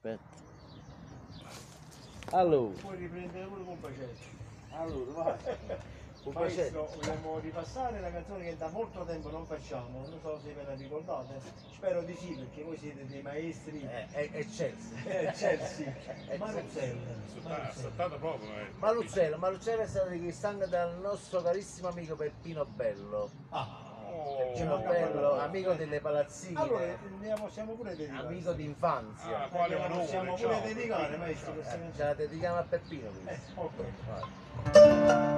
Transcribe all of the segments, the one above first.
Aspetta. Allora. Puoi riprendere pure con Pacelli. Allora, vai. Maestro, vogliamo ripassare la canzone che da molto tempo non facciamo, non so se ve la ricordate, spero di sì perché voi siete dei maestri. È Chelsea. Chelsea. Maruzzello. Saltato proprio. Maruzzello è stato richiesto dal nostro carissimo amico Peppino Bello. Peppino Bello, amico delle palazzine. Allora ne possiamo pure dedicare. Amico d'infanzia. Quale la onore, possiamo pure ciao. dedicare, maestro, questa Ce canzone. la dedichiamo a Peppino. Ok. Vai.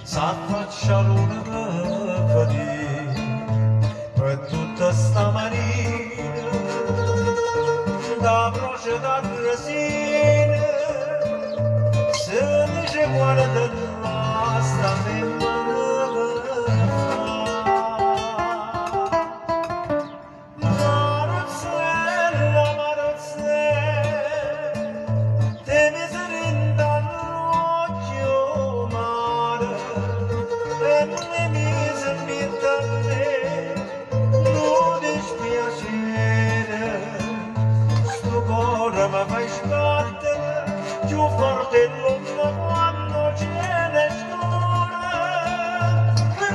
S'affaccia l'una per per tutta sta marina da broce da resina se ne ci guarda la sta Marozzella, te mi serinda l'occhio mare e mi mise in vita a me non dispiacere sto cuore mi fai sbattere più forte l'onda quando ce ne scorre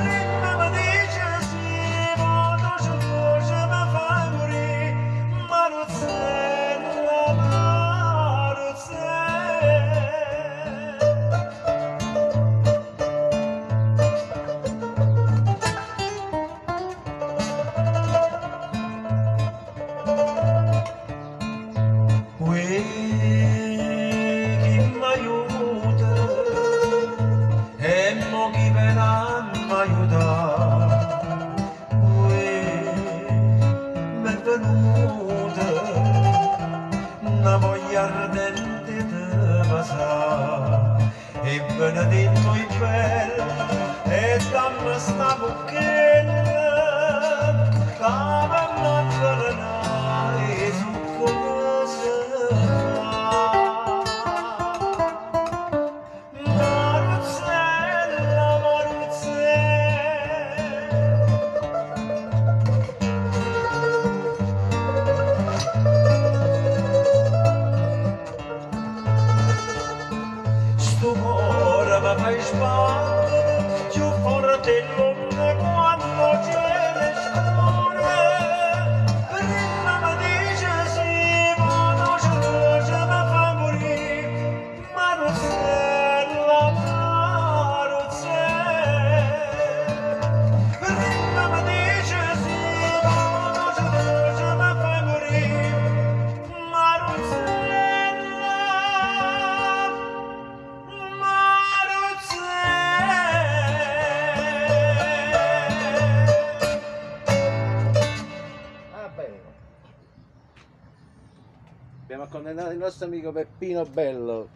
ritmo mi dice sì vado su voce mi fai morire Marozzella, chi m'aiuta e mo chi verranno aiutare m'è venuta una voglia ardente di passare e benedetto il bello e dammi sta bocchetta che mi avvelenare su come si Marozzella, sto cuore mi fai sbattere più forte l'onda quando ce ne scorre ritmo mi dice sì vado su voce mi fa morire Marozzella, ritmo mi dice sì vado su voce mi fa morire Marozzella Ah, bene. Abbiamo accontentato il nostro amico Peppino Bello.